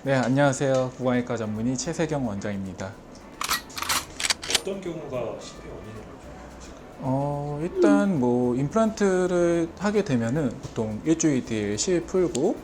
네, 안녕하세요. 구강외과 전문의 최세경 원장입니다. 어떤 경우가 실패 원인으로 좀 일단 임플란트를 하게 되면은 보통 일주일 뒤에 실 풀고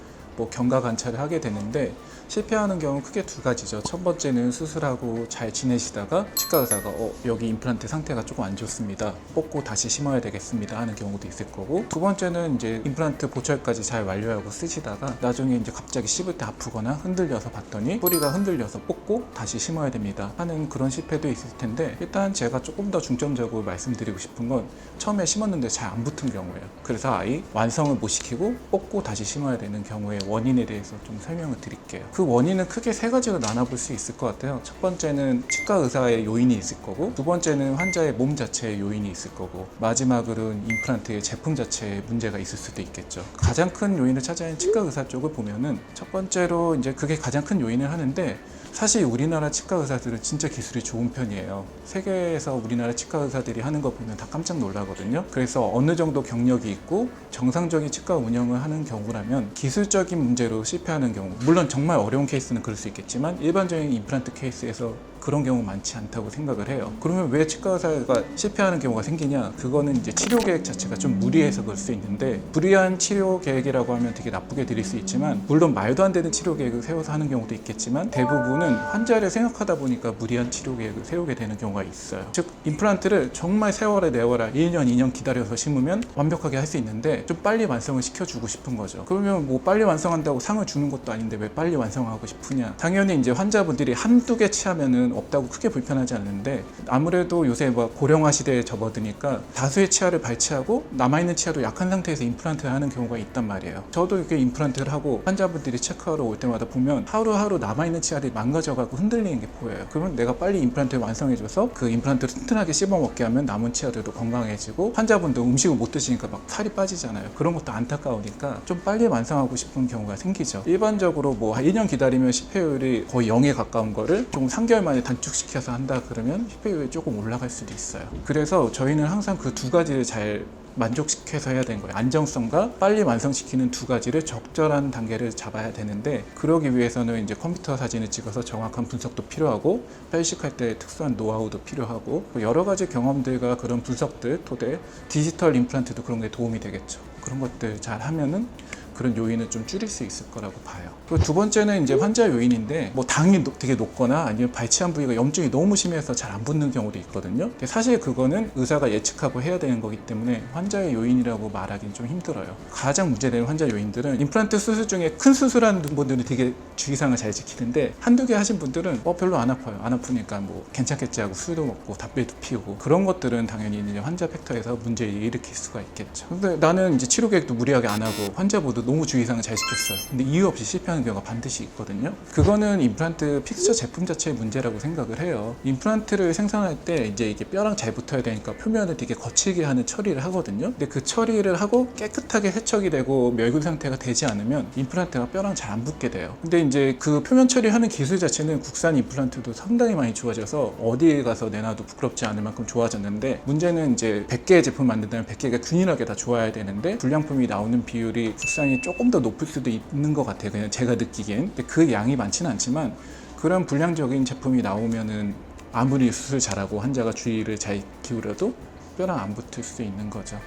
경과 관찰을 하게 되는데, 실패하는 경우는 크게 두 가지죠. 첫 번째는 수술하고 잘 지내시다가 치과 의사가 여기 임플란트 상태가 조금 안 좋습니다, 뽑고 다시 심어야 되겠습니다 하는 경우도 있을 거고, 두 번째는 이제 임플란트 보철까지 잘 완료하고 쓰시다가 나중에 이제 갑자기 씹을 때 아프거나 흔들려서 봤더니 뿌리가 흔들려서 뽑고 다시 심어야 됩니다 하는 그런 실패도 있을 텐데, 일단 제가 조금 더 중점적으로 말씀드리고 싶은 건 처음에 심었는데 잘 안 붙은 경우예요. 그래서 아예 완성을 못 시키고 뽑고 다시 심어야 되는 경우의 원인에 대해서 좀 설명을 드릴게요. 그 원인은 크게 세 가지로 나눠볼 수 있을 것 같아요. 첫 번째는 치과 의사의 요인이 있을 거고, 두 번째는 환자의 몸 자체의 요인이 있을 거고, 마지막으로는 임플란트의 제품 자체에 문제가 있을 수도 있겠죠. 가장 큰 요인을 찾아낸 치과 의사 쪽을 보면은 첫 번째로 이제 그게 가장 큰 요인을 하는데, 사실 우리나라 치과 의사들은 진짜 기술이 좋은 편이에요. 세계에서 우리나라 치과 의사들이 하는 거 보면 다 깜짝 놀라거든요. 그래서 어느 정도 경력이 있고 정상적인 치과 운영을 하는 경우라면 기술적인 문제로 실패하는 경우, 물론 정말 어려운 케이스는 그럴 수 있겠지만 일반적인 임플란트 케이스에서 그런 경우 많지 않다고 생각을 해요. 그러면 왜 치과 의사가 실패하는 경우가 생기냐? 그거는 이제 치료 계획 자체가 좀 무리해서 그럴 수 있는데, 무리한 치료 계획이라고 하면 되게 나쁘게 들릴 수 있지만, 물론 말도 안 되는 치료 계획을 세워서 하는 경우도 있겠지만, 대부분은 환자를 생각하다 보니까 무리한 치료 계획을 세우게 되는 경우가 있어요. 즉, 임플란트를 정말 세월에 내월에 1년, 2년 기다려서 심으면 완벽하게 할 수 있는데 좀 빨리 완성을 시켜주고 싶은 거죠. 그러면 빨리 완성한다고 상을 주는 것도 아닌데 왜 빨리 완성하고 싶으냐? 당연히 이제 환자분들이 한두 개 치아면은 없다고 크게 불편하지 않는데, 아무래도 요새 고령화 시대에 접어드니까 다수의 치아를 발치하고 남아있는 치아도 약한 상태에서 임플란트를 하는 경우가 있단 말이에요. 저도 이렇게 임플란트를 하고 환자분들이 체크하러 올 때마다 보면 하루하루 남아있는 치아들이 망가져가고 흔들리는 게 보여요. 그러면 내가 빨리 임플란트를 완성해줘서 그 임플란트를 튼튼하게 씹어먹게 하면 남은 치아들도 건강해지고, 환자분도 음식을 못 드시니까 막 살이 빠지잖아요. 그런 것도 안타까우니까 좀 빨리 완성하고 싶은 경우가 생기죠. 일반적으로 1년 기다리면 실패율이 거의 0에 가까운 거를 좀 3개월 만에 단축시켜서 한다 그러면 실패율이 조금 올라갈 수도 있어요. 그래서 저희는 항상 그 두 가지를 잘 만족시켜서 해야 되는 거예요. 안정성과 빨리 완성시키는 두 가지를 적절한 단계를 잡아야 되는데, 그러기 위해서는 이제 컴퓨터 사진을 찍어서 정확한 분석도 필요하고, 회식할 때 특수한 노하우도 필요하고, 여러 가지 경험들과 그런 분석들 토대, 디지털 임플란트도 그런 게 도움이 되겠죠. 그런 것들 잘 하면은 그런 요인을 좀 줄일 수 있을 거라고 봐요. 그리고 두 번째는 이제 환자 요인인데, 당이 되게 높거나 아니면 발치한 부위가 염증이 너무 심해서 잘 안 붙는 경우도 있거든요. 사실 그거는 의사가 예측하고 해야 되는 거기 때문에 환자의 요인이라고 말하기는 좀 힘들어요. 가장 문제되는 환자 요인들은, 임플란트 수술 중에 큰 수술하는 분들은 되게 주의사항을 잘 지키는데, 한두 개 하신 분들은 별로 안 아파요. 안 아프니까 괜찮겠지 하고 술도 먹고 담배도 피우고, 그런 것들은 당연히 이제 환자 팩터에서 문제를 일으킬 수가 있겠죠. 근데 나는 이제 치료 계획도 무리하게 안 하고 환자보다 너무 주의사항을 잘 지켰어요. 근데 이유 없이 실패하는 경우가 반드시 있거든요. 그거는 임플란트 픽처 제품 자체의 문제라고 생각을 해요. 임플란트를 생산할 때 이제 이게 뼈랑 잘 붙어야 되니까 표면을 되게 거칠게 하는 처리를 하거든요. 근데 그 처리를 하고 깨끗하게 세척이 되고 멸균 상태가 되지 않으면 임플란트가 뼈랑 잘 안 붙게 돼요. 근데 이제 그 표면 처리하는 기술 자체는 국산 임플란트도 상당히 많이 좋아져서 어디에 가서 내놔도 부끄럽지 않을 만큼 좋아졌는데, 문제는 이제 100개의 제품 만든다면 100개가 균일하게 다 좋아야 되는데, 불량품이 나오는 비율이 국산이 조금 더 높을 수도 있는 것 같아요. 그냥 제가 느끼기엔. 근데 그 양이 많지는 않지만, 그런 불량적인 제품이 나오면은 아무리 수술 잘하고 환자가 주의를 잘 기울여도 뼈랑 안 붙을 수 있는 거죠.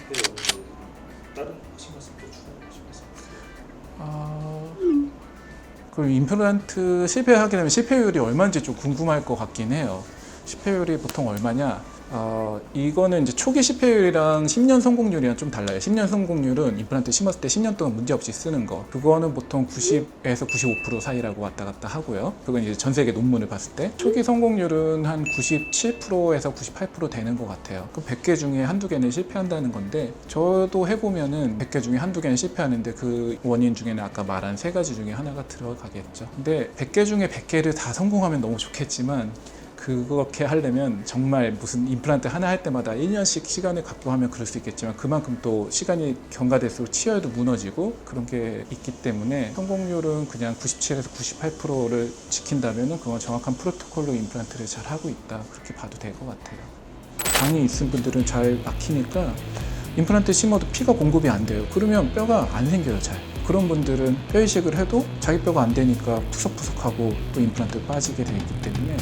실패 원인으로 다른 하신 말씀 또 추가하신 말씀 있으세요? 그럼 임플란트 실패하게 되면 실패율이 얼마인지 좀 궁금할 것 같긴 해요. 실패율이 보통 얼마냐? 이거는 이제 초기 실패율이랑 10년 성공률이랑 좀 달라요. 10년 성공률은 임플란트 심었을 때 10년 동안 문제없이 쓰는 거. 그거는 보통 90에서 95% 사이라고 왔다 갔다 하고요. 그건 이제 전 세계 논문을 봤을 때. 초기 성공률은 한 97%에서 98% 되는 것 같아요. 그럼 100개 중에 한두 개는 실패한다는 건데, 저도 해보면은 100개 중에 한두 개는 실패하는데, 그 원인 중에는 아까 말한 세 가지 중에 하나가 들어가겠죠. 근데 100개 중에 100개를 다 성공하면 너무 좋겠지만, 그렇게 하려면 정말 무슨 임플란트 하나 할 때마다 1년씩 시간을 갖고 하면 그럴 수 있겠지만, 그만큼 또 시간이 경과될수록 치열도 무너지고 그런 게 있기 때문에, 성공률은 그냥 97에서 98%를 지킨다면 그건 정확한 프로토콜로 임플란트를 잘 하고 있다, 그렇게 봐도 될 것 같아요. 당이 있은 분들은 잘 막히니까 임플란트 심어도 피가 공급이 안 돼요. 그러면 뼈가 안 생겨요, 잘. 그런 분들은 뼈 이식을 해도 자기 뼈가 안 되니까 푸석푸석하고 또 임플란트 빠지게 되기 때문에